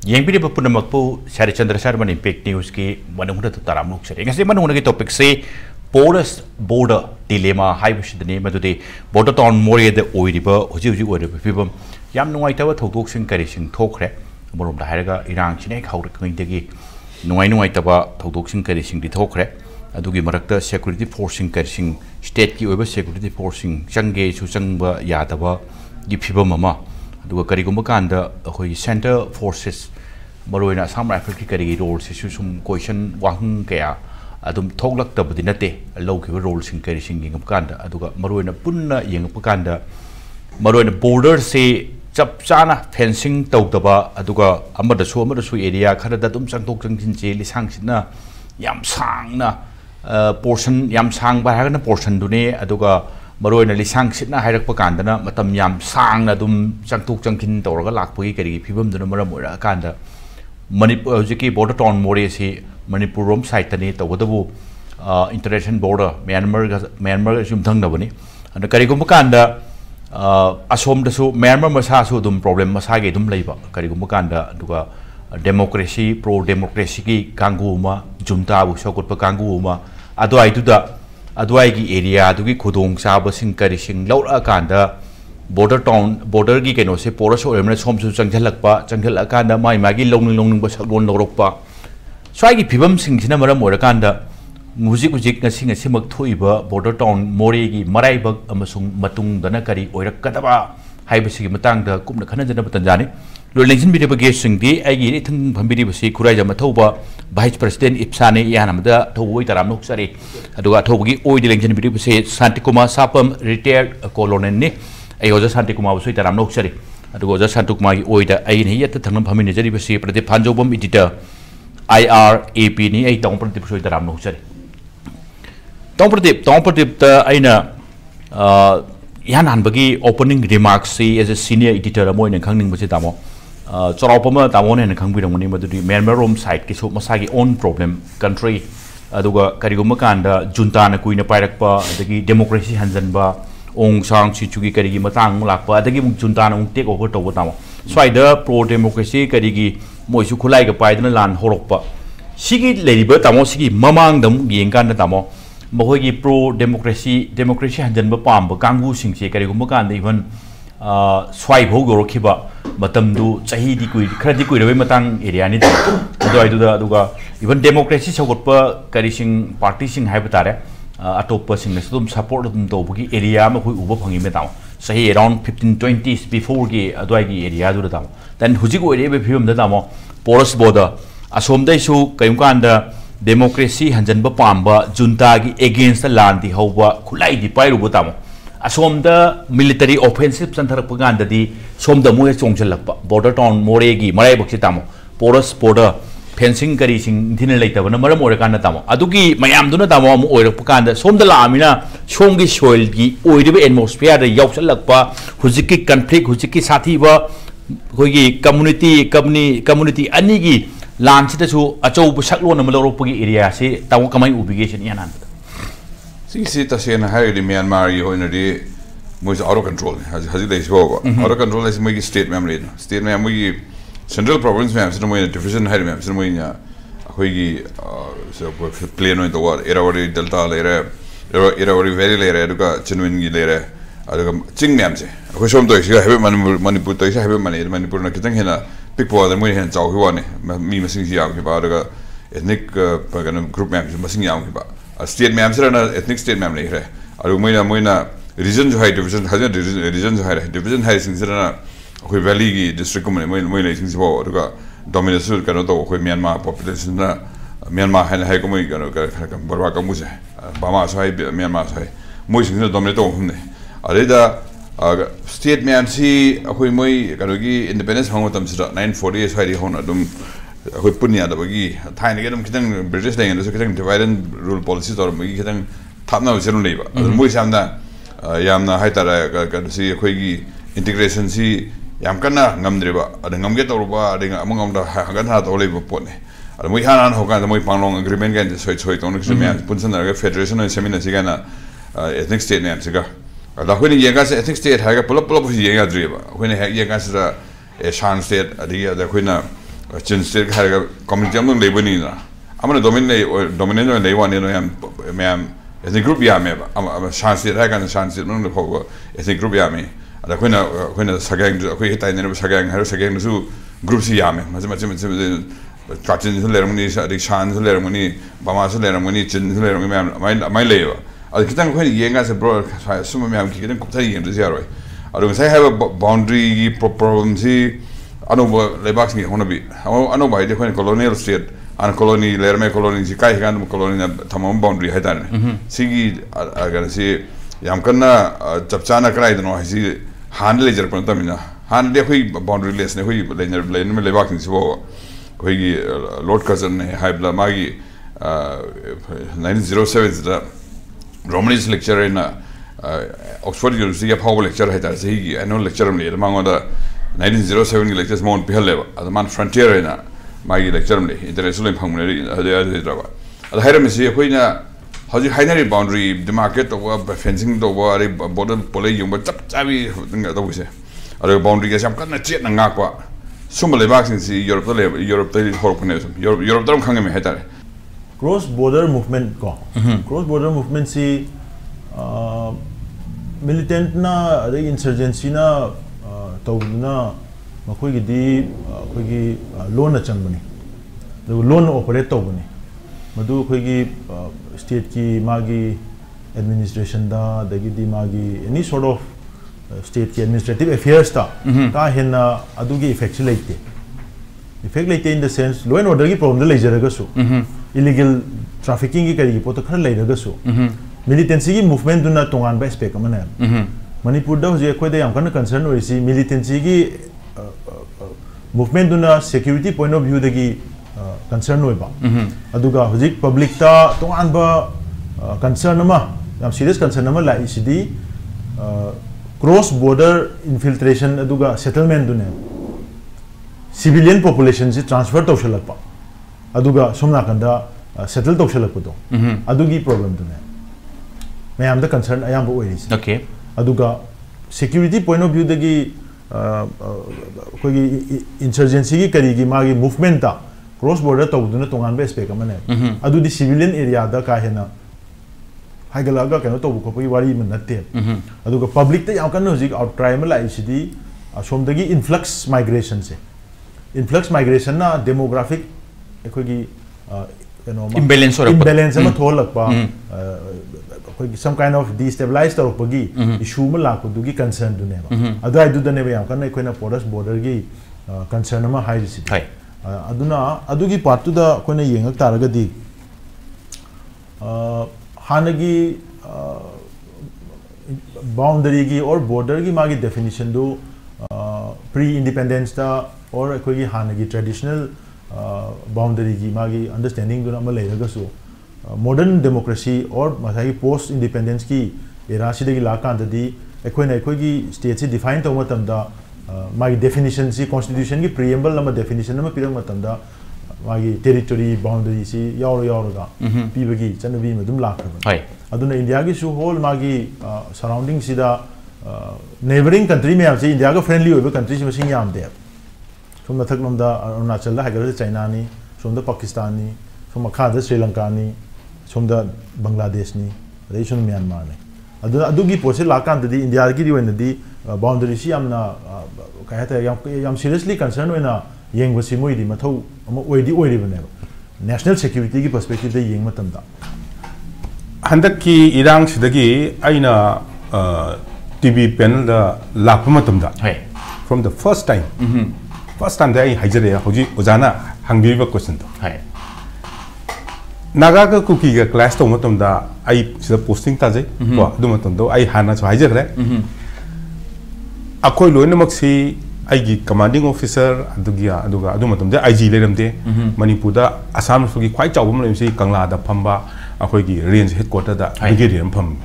Yang pilih pun nama aku Syari Chandra Sharma Impact News ki Manung dah taram nuk seri. Ngasih Manung lagi topik se Porous border dilemma high bush ni madu de border town more the oil river huji oil river people yam nungai tawa thok sing kari sing thok re morom da haraga irang chine khau re kang degi nungai tawa thok sing kari sing di thok re adugi marakta security forcing kari sing state ki oiba security forcing changge chu changba ya tawa gi phibam mama aduga kari gumba kanda khoi center forces maroina sam rifle ki kari role se sum question wang kaya adum thoklak tabdi nate low ki role sing kari sing ngam kanda aduga maroina punna yeng pakanda maroina border se chap chana fencing tawdaba aduga amada su area khara da dum changtok changin che lisang sina yam sangna portion yam sang ba hagana portion dune aduga maroina lisang sina hairak pakanda na matam yam sangna dum changtok changin tawraga lakpagi kari phibam duna maram ora kanda Manipur jiki border town more si Manipur rom site tani tawadabu international border Myanmar sum thang dabani and kari gum kanda asom dasu Myanmar masa su dum problem masa ge dum leiba kari gum kanda duga democracy pro democracy ki kangu ma junta bu sokut pa kangu ma adwai tu da adwai gi area du gi khudong sa ba sing kari sing laura kanda border town border ki keno se porous or emna som su changhalak kanda mai magi long ba saklon lorok pa swai gi phibam sing sina maram ora kanda music nga simak thoiba border town more gi marai bag amasung matung dana kari oirak kadaba haibasi gi matang da kumna khana jana batanjani lo lengsin bide bage sing di ai gi thang phambiri basi khurai jama thoba vice president ipsane yanam da thoi taram nok sari aduga thobi oi di lengsin bide basi santikuma sapam retired colonel ni ai oja santikuma basi taram nok sari aduga oja santikuma gi oi da ai ni yat thang phamini jari basi pradip phanjobam editor IRAP ni ai tong pradip basi taram nok sari tong pradip ta aina yan bagi opening remarks si as a senior editor amo in khangning basi tamo chorapama tamo ne khangbirang mani madudi Myanmar rom side ki so masagi own problem country aduga kariguma kanda junta na kuina pairakpa adagi democracy hanjanba ong sang chi chugi karigi matang lakpa adagi muk junta na take over to tamo swaida pro democracy karigi moisu khulai ga paidana lan horokpa sigi leriba tamo sigi mamang dam yengkan tamo Mahogi pro democracy hanjan ba pam ba kangu sing se kari gum kan even swai bho go rokhiba matam du chahi di kui khadi kui rewe matang area ni do ai du da duga even democracy sagot pa kari sing party sing hai batare atop pa sing sum support dum do bugi area ma khui uba phangi me taw sahi around 1520s before ge adwai gi area du da then huji go area be phim da tamo porous border asom dai su kayum kan da democracy hanjan ba pamba junta gi against the land di hoba khulai di pai rubu tamo asom da military offensive santhar pagan da di som da moe chongchalak pa border town more gi marai bakchi tamo porous border fencing kari sing thin lai ta bana maram ora kan tamo adugi mayam duna tamo am oirak pakan da som da lamina som gi soil gi oiribe atmosphere da yauksalak pa hujiki conflict hujiki sathi ba khoi community ani gi Land kita su acau besar luar nama lorong pergi area si tahu kamai obligation yang nanti. Si tasnya hari di Myanmar yo ini di mungkin out of control. Hasil dari sebab out of control dari mungkin state memory. State memory central province memory. Sedang mungkin division hari memory. Sedang mungkin aku ini plano itu war. Era wari delta lera, era wari valley lera. Aduga genuine lera. Aduga cing memory. Aku som tu isya hebe Manipur tu isya hebe Manipur nak kita hena. Pikpo ada mungkin hen jauh hiwan ni, mi masing siang kita ada ethnic bagian group members masing siang kita, state members ada ethnic state members ni kira, ada mungkin region jo hai division, hanya region jo hai division hai sing sana, koi valley ki district ko mungkin sing siapa ada domination kan atau koi Myanmar population na Myanmar hai ko mungkin kan berapa kamu sih, Bama sahai Myanmar sahai, mungkin sing sana dominate orang ni, ada state members si aku moi kalau lagi independence hangat tam sudah 940 hari hon adum aku punya ada bagi Thai ni kita kita British dengan itu kita divide and rule policy atau bagi kita tak nak usaha ni ba moi samna yamna hai tara kalau si aku lagi integration si yam kana ngam diri ba ada ngam kita rupa ada ngam ngam dah hangat hana tahu lagi apa ni ada moi hanan hokan moi panglong agreement kan soy tahu nak semua pun sana federation ni seminar si kan ethnic state ni sih Dah kau ni yang kasi ethnic state harga pelak pelak pun yang ada juga. Kau ni yang kasi dah shan state ada kau na chin state har community am le bani na amana dominant le one no yam ethnic group ya me chance ra kan chance no no ko ethnic group ya me ada koina sagang ko tai ne sagang har sagang su group si ya me ma Kachin Lermony, Shan Lermony, Bamas Lermony, Chin Lermony, my labor. I can quite young as a broad, some of them getting in the zero. I don't say have a boundary problems. I don't know Lebax me on a bit. I know by different colonial state and colony, Lerme colony, Zikai colony, Tamam boundary Hatan. Sigi, I gotta say, Yamkana, Chapchana cried, no, I see hand ledger Pantamina. Hand the boundary less, the way Lebax is war. Lord cousin Haibla Magi 1907 the Romanese lecture in Oxford University of Howell lecture had as he annual lecture among the 1907 lectures Mount Pihalev as a man frontier in Magi lecture international Hungary the Hiram is here how do you hide boundary the market over fencing the war border police but the say other boundary is some kind of jet and aqua. Some of the vaccines Europe don't come in cross border movement ko cross border movement si militant na the insurgency na tawna makoi gi khoi gi loan na changani the loan operate tawni madu khoi gi state ki magi administration da dagi di magi any sort of state ki administrative affairs ta ka henna adugi effect laite effect laite in the sense law and order ki problem lai jaraga su illegal trafficking ki kari pot khar lai raga su militancy ki movement duna tongan ba aspect amana manipur da hoje khoi da yam kan concern oi si militancy ki movement duna security point of view da ki concern oi ba aduga hoje public ta tongan ba concern ma yam serious concern ma lai sidi cross border infiltration aduga settlement dune civilian population se transfer to shalakpa aduga somna kanda settle to shalakpo adugi problem dune mayam da concern ayam bo oiris okay aduga security point of view dagi koi insurgency gi kari gi magi movement ta cross border to dune tongan be aspect amane adu di civilian area da ka hena Hagalaga cannot talk about wari manate. Aduga public te yam kan hoji out tribal ICD somdagi influx migration se. Influx migration na demographic ekoi imbalance ma tholakpa some kind of destabilized torpagi issue ma la dugi concern du ne ba. Adai du ne ba yam kan ekoi na porous border gi concern ma high risk. Aduna adugi part tu da koi na yengak taraga di Hanagi boundary ki or border ki magi definition do pre-independence ta or koi Hanagi traditional boundary ki magi understanding do na malay raga so modern democracy or masai post independence ki era si degi laka andadi ekoi na ekoi ki state si define to matam da magi definition si constitution ki preamble nama definition nama pirang matam da magi territory boundary si yauro ga pibagi chanabi madum lakha aduna India gi su whole magi surrounding sida neighboring country me amse India ga friendly oiba country si masing yam de som na thaknom da Arunachal da hagar China ni som da Pakistan ni som makha da Sri Lanka ni som da Bangladesh ni adai som Myanmar ni aduna adugi pose lakan di India gi di wen di boundary si amna kahata yam seriously concern wena yeng wasi moi di mathau ama oidi bane national security ki perspective da yeng matam da handak ki irang sidagi aina TV panel da lakpa matam da from the first time da ai hajare hoji ojana hangbi ba question to naga ka cookie ga class to matam da ai sida posting ta jai ko du matam do ai hana so hajare akoi loina maksi aigi commanding officer aduga adu matam da IG leramde Manipur da Assam fugi khwai chawbam lemsi Kangla da phamba akoi gi range headquarter da brigadier pham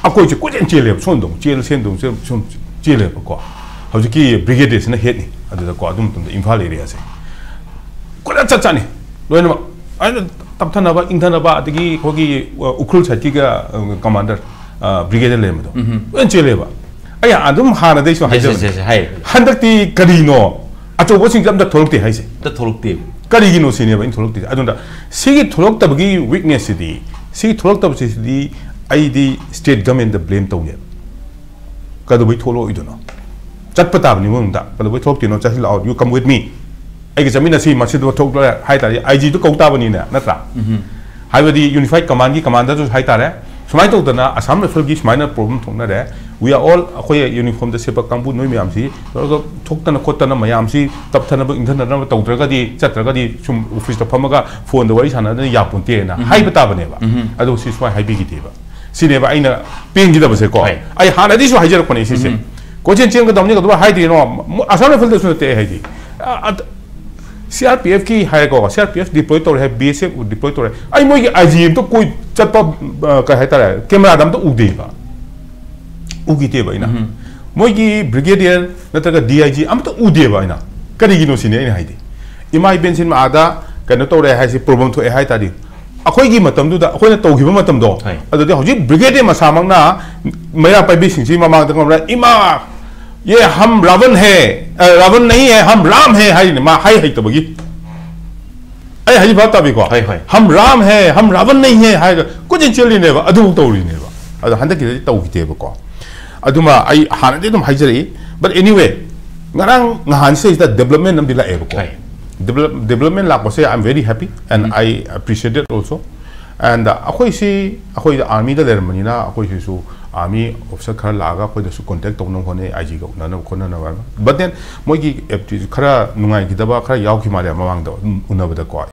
akoi chi kojen chele sondong chel sendong som chele ko hauji ki brigadier na head ni adu da ko adu matam da Imphal area se ko da chachani loina ai tapthana ba ingthana ba adigi kogi ukrul chati ga commander brigadier lemdo en chele ba aya adum hana dei so hajam handak ti karino अचौबसिंग जब थोलकते हाइसे द थोलकते करिगिनो सिनेबा इन थोलकते अदुंदा सिगी थोलकतबगी वीकनेस सिदी सिगी थोलकतबसिदी आईदी स्टेट गवर्नमेंट द ब्लेम तौने कदुबै थोलो इदुनो चटपताबनि मुंदा कदुबै थोलकतिनो चाहि लाउ यू कम विथ मी आइगे जमीन असि मसिदो थोकला हाइतारे आईजी तो कौताबनि ना नत्रा हाइबदी यूनिफाइड कमांड की कमांडर जो हाइतारे सुमाय तौदना असम राइफल की सुमायना प्रॉब्लम थोंनारे वी आर ऑल अखोय यूनिफॉर्म द सेपक कांबु नोय म्यामसी तो थोकतना खोतना म्यामसी तपथनब इंधनना तौद्रगदी चत्रगदी सुम ऑफिस द फमगा फोन द वरी साना यापुंतेना हाइब ताबनेबा अदो सि सुमाय हाइबिगितेबा सिनेबा आइना पेंगिदबसे को आई हानादि सु हाइजरकने सिसे कोचेन चेंग दमनि गदबा हाइदिनो असम राइफल द सुनते हाइदि CRPF की है को CRPF डिप्लॉय तो है BSF डिप्लॉय तो है आई मोई IGM तो कोई चप्पा का है तारा कैमरा दम तो उगदेबा उगीतेबा इना मोई की ब्रिगेडियर नतगा DIG हम तो उगदेबा इना करिगिनो सिने इना हाइदे इमाई बेंसिन मा आदा कनो तो रे हाइसि प्रॉब्लम तो हाइ तादि अखोई की मतम दुदा अखोई न तौगिबा मतम दो अदे हजि ब्रिगेडियर मसामंगना मया पाइबि सिंसि ममांग तंगरा इमा ये हम रावण है रावण नहीं है हम राम है हाई मा हाई हाई तबगी आई हाई बात तबी को हम राम है हम रावण नहीं है हाई कुछ चली नेबा अदु तौरी नेबा अदु हंदक की तौगितेबा को अदुमा आई हानदे तुम हाइजरी but anyway ngarang ngahan se is the development nam dila ebo ko development la ko say I'm very happy and I appreciate it also and akhoi si akhoi the army da der manina akhoi si su army officer khara laga akhoi da su contact tong hone IG go na khona na but then moi ki khara nungai ki daba khara yaw ki male mamang da unabada ko